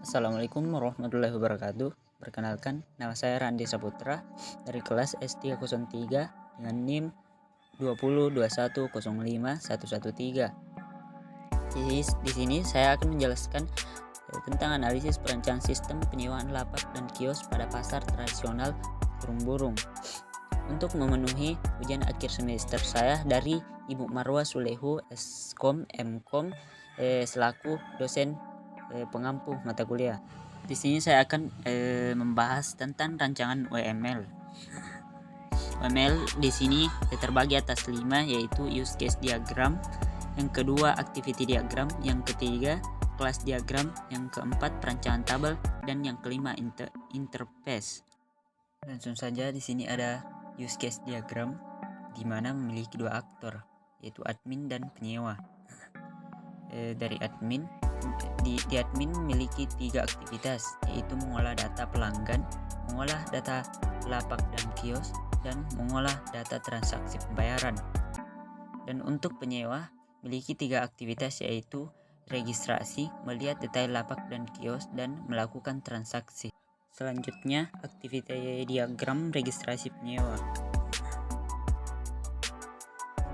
Assalamualaikum warahmatullahi wabarakatuh. Perkenalkan, nama saya Randi Saputra dari kelas S303 dengan NIM 2021051113. Di sini saya akan menjelaskan tentang analisis perencanaan sistem penyewaan lapak dan kios pada pasar tradisional burung-burung. Untuk memenuhi ujian akhir semester saya dari Ibu Marwa Sulehu, Skom, Mkom, selaku dosen pengampu mata kuliah. Di sini saya akan membahas tentang rancangan UML. UML di sini terbagi atas 5, yaitu use case diagram, yang kedua activity diagram, yang ketiga kelas diagram, yang keempat perancangan tabel, dan yang kelima interface. Langsung saja, di sini ada use case diagram di mana memiliki dua aktor, yaitu admin dan penyewa. Dari admin, di admin memiliki 3 aktivitas, yaitu mengolah data pelanggan, mengolah data lapak dan kios, dan mengolah data transaksi pembayaran. Dan untuk penyewa memiliki 3 aktivitas, yaitu registrasi, melihat detail lapak dan kios, dan melakukan transaksi. Selanjutnya, aktivitas diagram registrasi penyewa.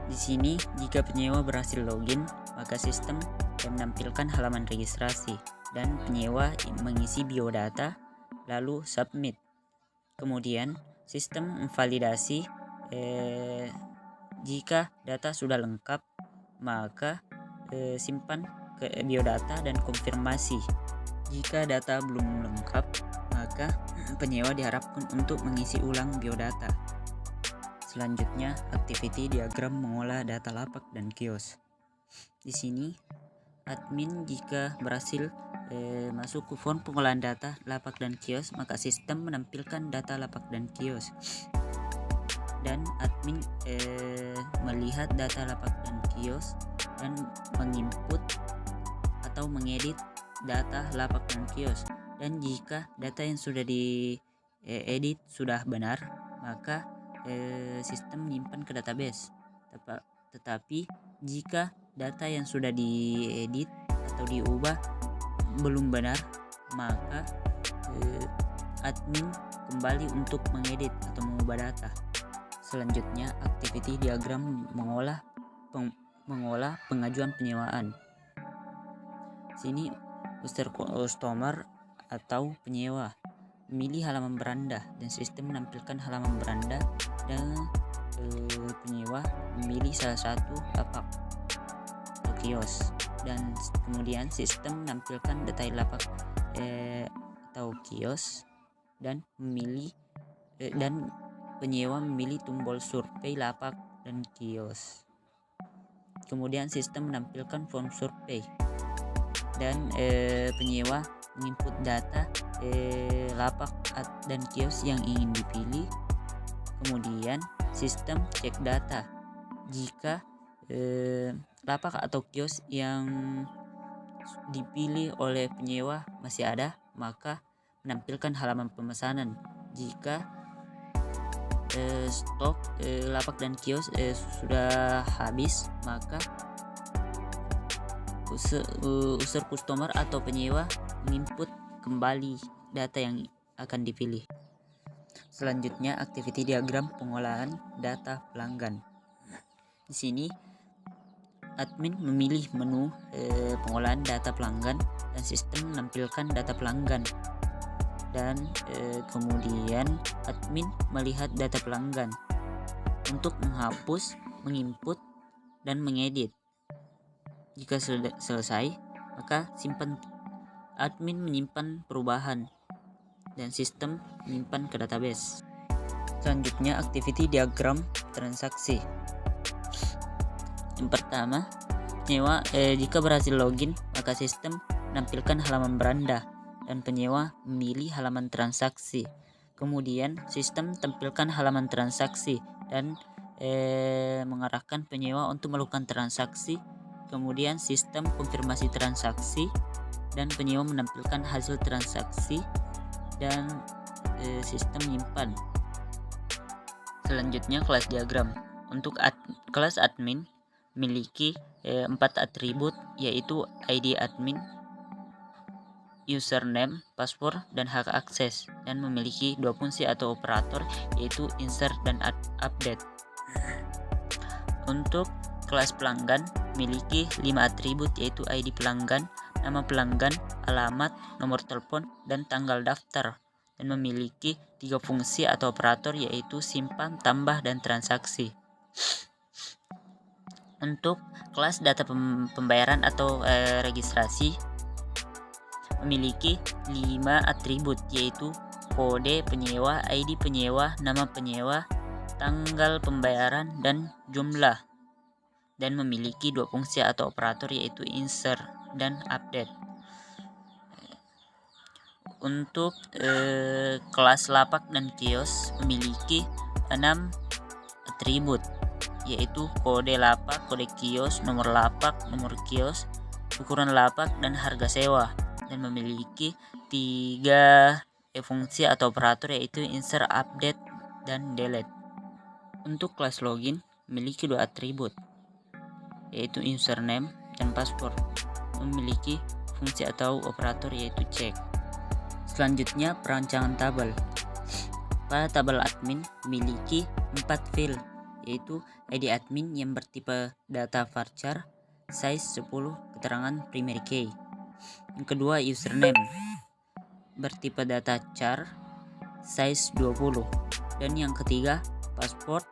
Di sini, jika penyewa berhasil login, maka sistem menampilkan halaman registrasi dan penyewa mengisi biodata lalu submit. Kemudian sistem memvalidasi jika data sudah lengkap, maka simpan ke biodata dan konfirmasi. Jika data belum lengkap, maka penyewa diharapkan untuk mengisi ulang biodata. Selanjutnya, activity diagram mengolah data lapak dan kios. Di sini, admin jika berhasil masuk ke form pengolahan data lapak dan kios, maka sistem menampilkan data lapak dan kios. Dan admin melihat data lapak dan kios dan menginput atau mengedit data lapak dan kios. Dan jika data yang sudah diedit sudah benar, maka sistem menyimpan ke database. Tetapi jika data yang sudah diedit atau diubah belum benar, maka admin kembali untuk mengedit atau mengubah data. Selanjutnya, activity diagram mengolah pengajuan penyewaan. Sini customer atau penyewa memilih halaman beranda dan sistem menampilkan halaman beranda, dan penyewa memilih salah satu lapak atau kios, dan kemudian sistem menampilkan detail lapak atau kios, dan dan penyewa memilih tombol survei lapak dan kios. Kemudian sistem menampilkan form survei dan penyewa menginput data lapak dan kios yang ingin dipilih. Kemudian sistem cek data. Jika lapak atau kios yang dipilih oleh penyewa masih ada, maka menampilkan halaman pemesanan. Jika stok lapak dan kios sudah habis, maka user customer atau penyewa menginput kembali data yang akan dipilih. Selanjutnya, activity diagram pengolahan data pelanggan. Di sini admin memilih menu pengolahan data pelanggan dan sistem menampilkan data pelanggan. Dan kemudian admin melihat data pelanggan untuk menghapus, menginput, dan mengedit. Jika sudah selesai, maka admin menyimpan perubahan dan sistem menyimpan ke database. Selanjutnya, activity diagram transaksi. Yang pertama, penyewa jika berhasil login, maka sistem menampilkan halaman beranda dan penyewa memilih halaman transaksi. Kemudian sistem tampilkan halaman transaksi dan mengarahkan penyewa untuk melakukan transaksi. Kemudian sistem konfirmasi transaksi dan penyewa menampilkan hasil transaksi dan sistem menyimpan. Selanjutnya, kelas diagram. Untuk kelas admin memiliki 4 atribut, yaitu ID admin, username, password, dan hak akses, dan memiliki dua fungsi atau operator, yaitu insert dan update. Untuk kelas pelanggan memiliki 5 atribut, yaitu ID pelanggan, nama pelanggan, alamat, nomor telepon, dan tanggal daftar, dan memiliki 3 fungsi atau operator, yaitu simpan, tambah, dan transaksi. Untuk kelas data pembayaran atau registrasi memiliki 5 atribut, yaitu kode penyewa, ID penyewa, nama penyewa, tanggal pembayaran, dan jumlah, dan memiliki 2 fungsi atau operator, yaitu insert dan update. Untuk kelas lapak dan kios memiliki 6 atribut, yaitu kode lapak, kode kios, nomor lapak, nomor kios, ukuran lapak, dan harga sewa, dan memiliki 3 fungsi atau operator, yaitu insert, update, dan delete. Untuk kelas login memiliki 2 atribut, yaitu username dan password, memiliki fungsi atau operator, yaitu check. Selanjutnya, perancangan tabel. Pada tabel admin memiliki 4 field, yaitu ID admin yang bertipe data varchar, size 10, keterangan primary key. Yang kedua, username bertipe data char, size 20. Dan yang ketiga, password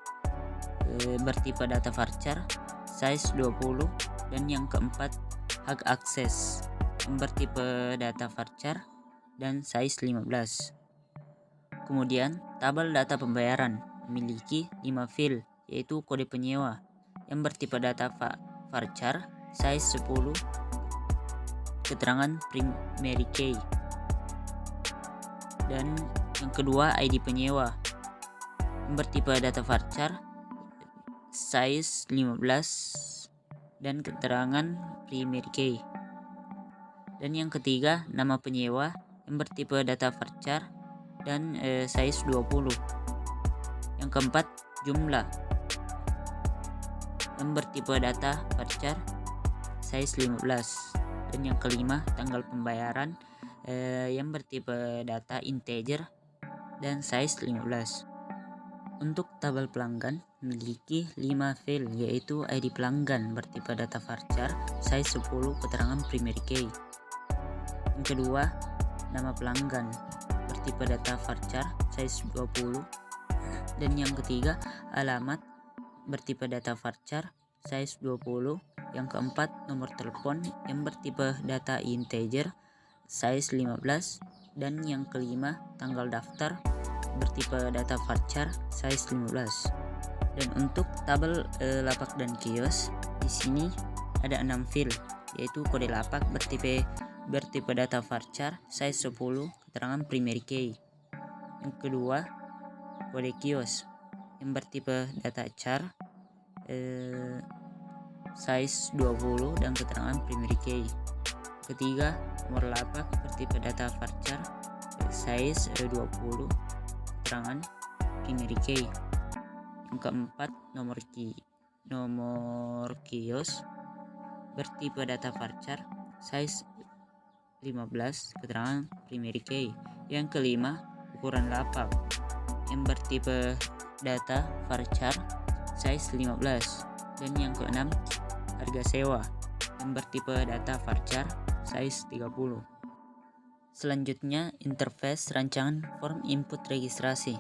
bertipe data varchar, size 20. Dan yang keempat, hak akses yang bertipe data varchar dan size 15. Kemudian, tabel data pembayaran memiliki 5 field, yaitu kode penyewa yang bertipe data varchar, size 10, keterangan primary key. Dan yang kedua, ID penyewa yang bertipe data varchar, size 15, dan keterangan primary key. Dan yang ketiga, nama penyewa yang bertipe data varchar dan size 20. Yang keempat, jumlah yang bertipe data varchar, size 15. Dan yang kelima, tanggal pembayaran yang bertipe data integer dan size 15. Untuk tabel pelanggan memiliki 5 field, yaitu ID pelanggan bertipe data varchar, size 10, keterangan primary key. Yang kedua, nama pelanggan bertipe data varchar, size 20. Dan yang ketiga, alamat bertipe data varchar, size 20. Yang keempat, nomor telepon yang bertipe data integer, size 15. Dan yang kelima, tanggal daftar bertipe data varchar, size 15. Dan untuk tabel lapak dan kios, di sini ada 6 field, yaitu kode lapak bertipe data varchar, size 10, keterangan primary key. Yang kedua, kode kios yang bertipe data char, size 20, dan keterangan primary key. Ketiga, nomor lapak bertipe data varchar, size 20, keterangan primary key. Yang keempat, nomor kios bertipe data varchar, size 15, keterangan primary key. Yang kelima, ukuran lapak yang bertipe data varchar, size 15. Dan yang keenam, harga sewa yang bertipe data varchar, size 30. Selanjutnya, interface rancangan form input registrasi.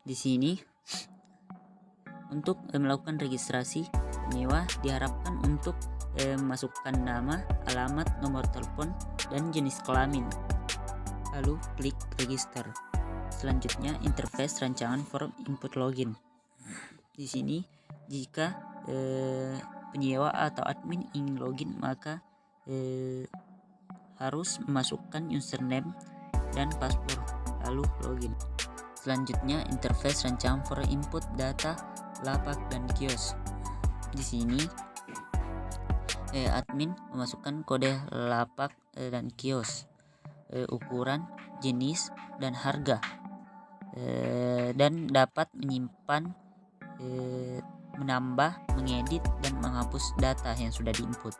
Di sini, untuk melakukan registrasi penyewa diharapkan untuk memasukkan nama, alamat, nomor telepon, dan jenis kelamin. Lalu klik register. Selanjutnya, interface rancangan form input login. Di sini, jika penyewa atau admin ingin login, maka harus memasukkan username dan password, lalu login. Selanjutnya, interface rancangan form input data lapak dan kios. Di sini, admin memasukkan kode lapak dan kios, ukuran, jenis, dan harga, dan dapat menyimpan, menambah, mengedit, dan menghapus data yang sudah diinput.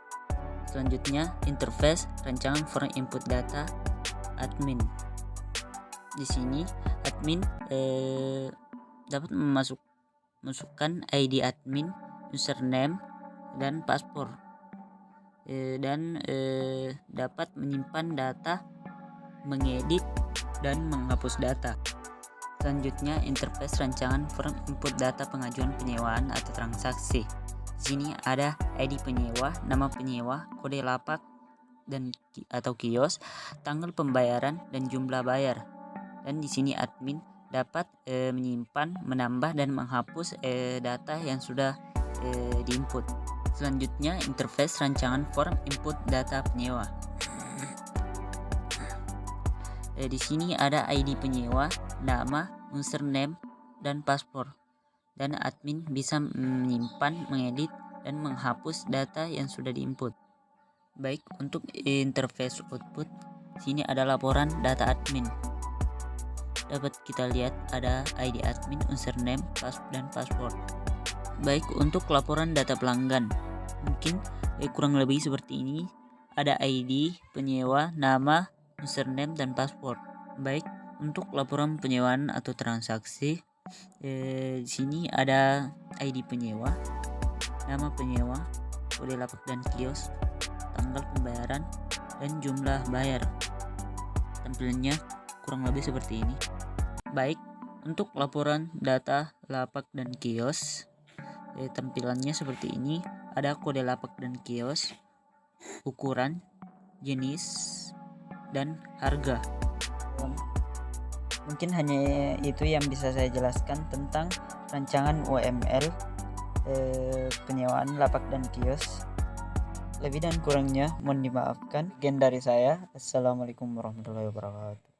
Selanjutnya, interface rancangan form input data admin. Di sini admin dapat masukkan ID admin, username, dan password, dan dapat menyimpan data, mengedit, dan menghapus data. Selanjutnya, interface rancangan form input data pengajuan penyewaan atau transaksi. Di sini ada ID penyewa, nama penyewa, kode lapak dan atau kios, tanggal pembayaran dan jumlah bayar. Dan di sini admin dapat menyimpan, menambah dan menghapus data yang sudah diinput. Selanjutnya, interface rancangan form input data penyewa. Di sini ada ID penyewa, nama, username, dan password. Dan admin bisa menyimpan, mengedit, dan menghapus data yang sudah diinput. Baik, untuk interface output, sini ada laporan data admin. Dapat kita lihat ada ID admin, username, dan password. Baik, untuk laporan data pelanggan, mungkin kurang lebih seperti ini. Ada ID penyewa, nama, username, dan password. Baik, untuk laporan penyewaan atau transaksi, di sini ada ID penyewa, nama penyewa, kode lapak dan kios, tanggal pembayaran, dan jumlah bayar. Tampilannya kurang lebih seperti ini. Baik, untuk laporan data lapak dan kios, tampilannya seperti ini. Ada kode lapak dan kios, ukuran, jenis, dan harga. Mungkin hanya itu yang bisa saya jelaskan tentang rancangan UML penyewaan lapak dan kios. Lebih dan kurangnya mohon dimaafkan. Sekian dari saya. Assalamualaikum warahmatullahi wabarakatuh.